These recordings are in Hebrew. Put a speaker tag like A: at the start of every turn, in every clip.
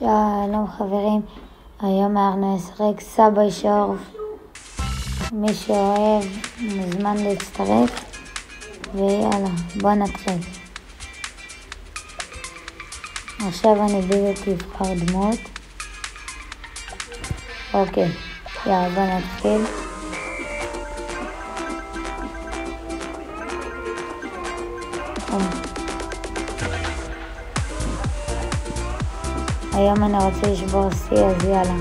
A: שלום חברים, היום אנחנו נשחק סאבווי שורף. מי שאוהב מוזמן להצטרף, ויאללה בוא נתחיל. עכשיו אני בדיוק אבחר דמות. אוקיי, יאללה בוא נתחיל. היום אני רוצה לשבור שיא, אז יאללה.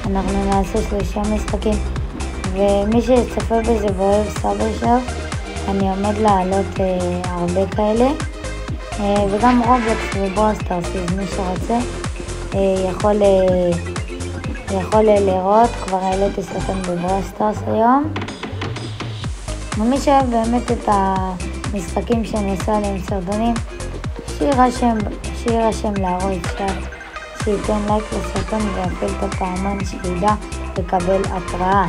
A: אנחנו נעשה 3 משחקים, ומי שצפה בזה ואוהב סאבווי שורף, אני עומד לעלות הרבה כאלה, וגם רובלוקס וברול סטארס, אז מי שרוצה יכול לראות. כבר העליתי סרטון בברול סטארס היום, ומי שאוהב באמת את המשחקים שאני עושה עליהם סרטונים, שירשם לערוץ צ'אט, שייתן לייק לסרטון ויפעיל את הפעמון שידע לקבל התראה.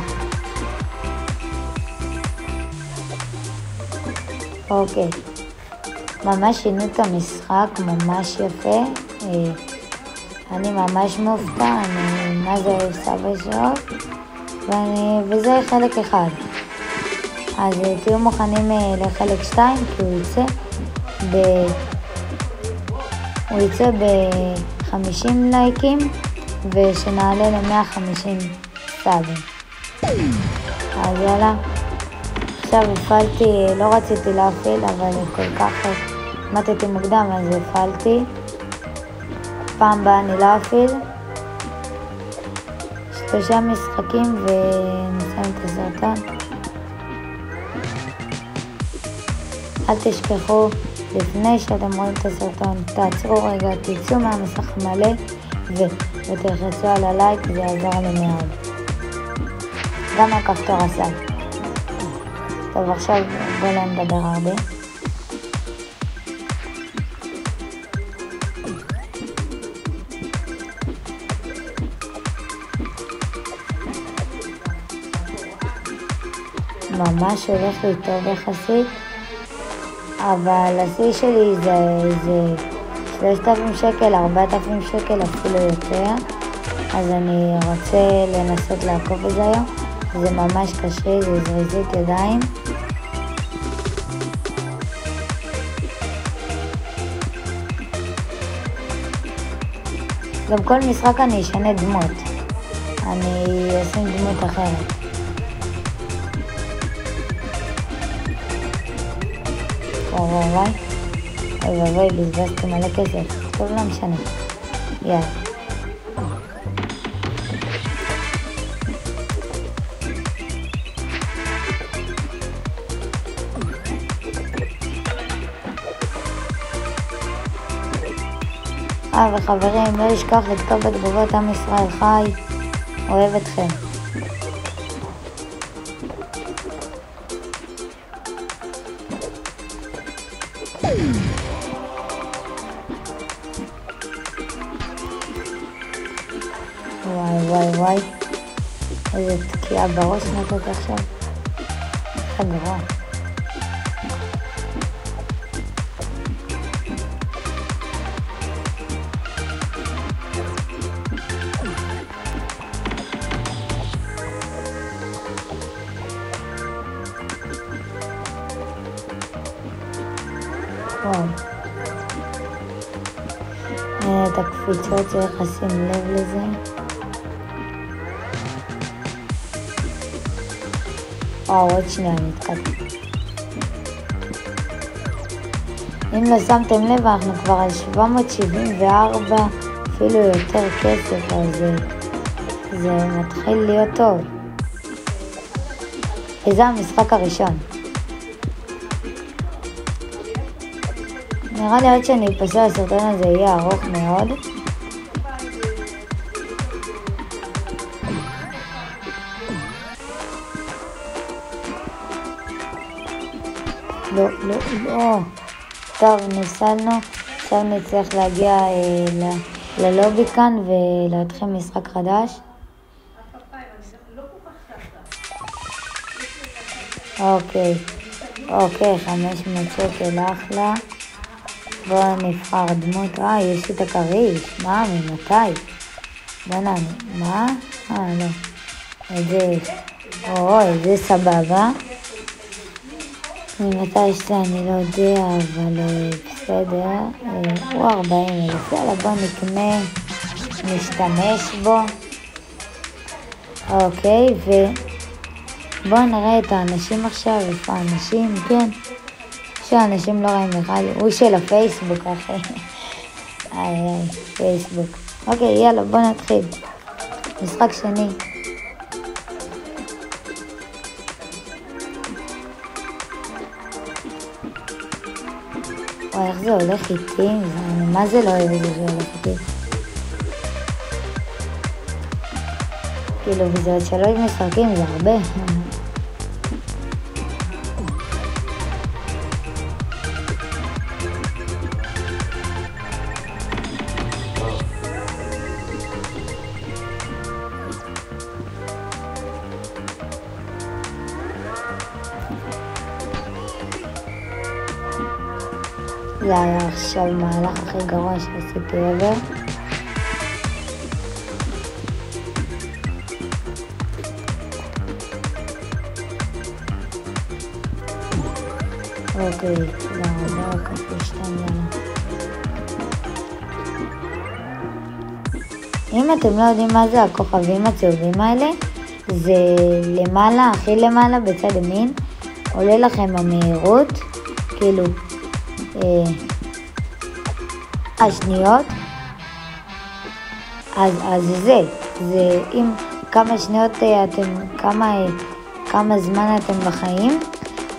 A: אוקיי, ממש שינו את המשחק, ממש יפה. אני ממש מופתע, אני מה זה אוהב סאבווי שורף, וזה חלק אחד. אז תהיו מוכנים לחלק 2, כי הוא יצא ב-50 לייקים, ושנעלה ל-150 סאבים. אז יאללה, עכשיו הפעלתי, לא רציתי להפעיל, אבל כל כך מתתי מוקדם, אז הפעלתי. פעם באה אני לא אפעיל. 3 משחקים ונסיים את הסרטון. אל תשכחו, לפני שאתם רואים את הסרטון, תעצרו רגע, תצאו מהמסך המלא ותלחצו על הלייק, זה יעזור לי מאוד. גם הכפתור עשה. טוב, עכשיו בואו לא נדבר הרבה. ממש הולך לי טוב יחסית, אבל השיא שלי זה 3,000 שקל, 4,000 שקל, אפילו יותר. אז אני רוצה לנסות לעקוב את זה היום. זה ממש קשה, זה זריזות ידיים. גם כל משחק אני אשנה דמות. אני אשים דמות אחרת. וואי, בזבזתי מלא כסף. טוב, לא משנה. יאללה. וחברים, לא לשכוח לכתוב בתגובות עם ישראל חי. אוהב אתכם. וואי, איזה תקיעה בראש נתת עכשיו. חגרוע. את הקפיצות צריך לשים לב לזה. עוד שנייה נתקעתי. אם לא שמתם לב, אנחנו כבר על 774, אפילו יותר כסף, אז זה מתחיל להיות טוב. וזה המשחק הראשון. נראה לי עד שאני אפסל הסרטון הזה יהיה ארוך מאוד. לא. טוב, ניסלנו. עכשיו נצטרך להגיע ללובי כאן ולהתחיל משחק חדש. אוקיי. אוקיי, 500 שקל, אחלה. בואו נבחר דמות. יש את הכריש. מה? ממתי? בוא נענה. מה? לא. את זה סבבה. ממתי יש לה, אני לא יודע, אבל בסדר. הוא 40,000. יאללה, בוא נקנה, נשתמש בו. אוקיי, ובואו נראה את האנשים עכשיו. איפה האנשים? כן. שהאנשים לא רואים בכלל. הוא של הפייסבוק, אחי. פייסבוק. אוקיי, יאללה, בוא נתחיל. משחק שני. איך זה הולך איתי? מה זה לא אוהב את זה שהולך איתי? כאילו, וזה עוד 3 משחקים, זה הרבה. זה היה עכשיו מהלך הכי גרוע שעשיתי ever. אוקיי, תודה רבה, כפי אם אתם לא יודעים מה זה הכוכבים הצהובים האלה, זה למעלה, הכי למעלה בצד ימין, עולה לכם המהירות, כאילו השניות, אז זה אם כמה שניות כמה זמן אתם בחיים,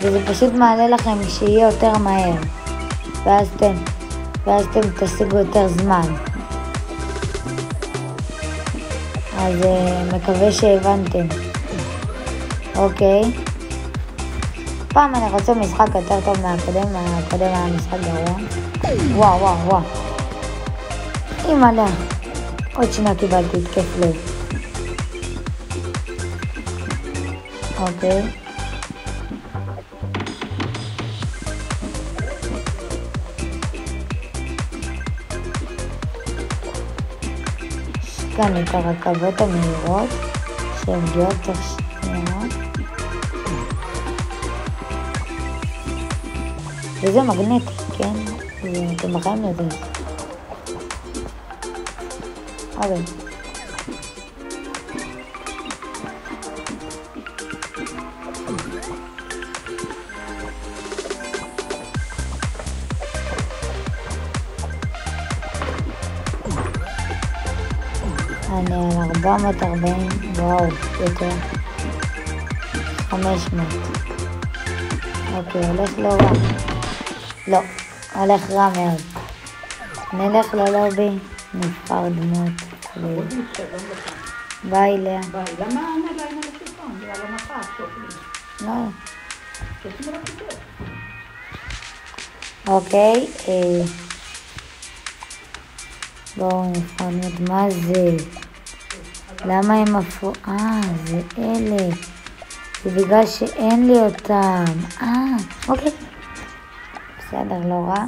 A: וזה פשוט מעלה לכם שיהיה יותר מהר, ואז אתם תשיגו יותר זמן. אז מקווה שהבנתם. אוקיי, פעם אני רוצה משחק יותר טוב מהקודם היה משחק גרוע. וואו. אימא'לה, עוד שנייה קיבלתי התקף לב. אוקיי. יש כאן את הרכבות המהירות שמגיעות תוך שנייה. וזה מגנטי, כן? אתם בחיים לזה. אוקיי. אני על 440, וואו, יותר. 500. אוקיי, הולך לא רע. לא, הולך רע מאוד. נלך ללובי, נבחר דמות. ביי לאה.
B: ביי, למה עונה להם על הסרטון? זה על המפה, שופלי.
A: לא.
B: שופלי על הכיתות.
A: אוקיי, בואו נבחר דמות. מה זה? למה הם הפו... זה אלה. זה בגלל שאין לי אותם. אוקיי. בסדר, לא רע.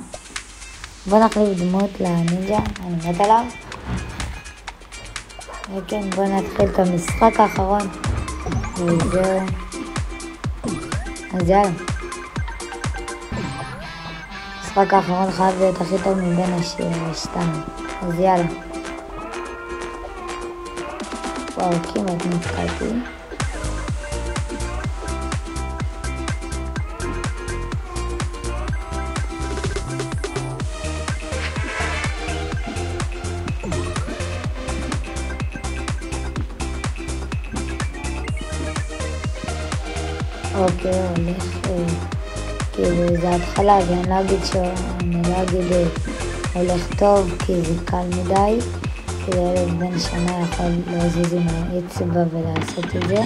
A: בוא נחליף דמות לנינג'ה, אני מת עליו. וכן, בוא נתחיל את המשחק האחרון. וזהו. אז יאללה. המשחק האחרון חייב להיות הכי טוב מבין השתיים. אז יאללה. וואו, כמעט נתקלתי. אוקיי, הולך, כאילו זה התחלה, ואני לא אגיד הולך טוב, כי זה קל מדי, כי ילד בן שנה יכול להזיז עם האצבע ולעשות את זה.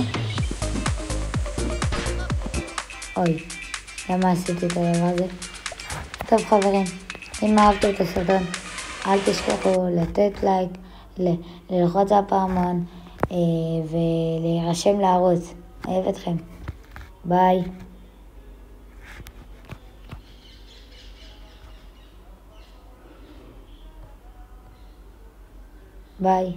A: אוי, למה עשיתי את הדבר הזה? טוב חברים, אם אהבתם את הסרטון, אל תשכחו לתת לייק, ללחוץ על הפעמון ולהירשם לערוץ. אוהב אתכם. ביי. ביי.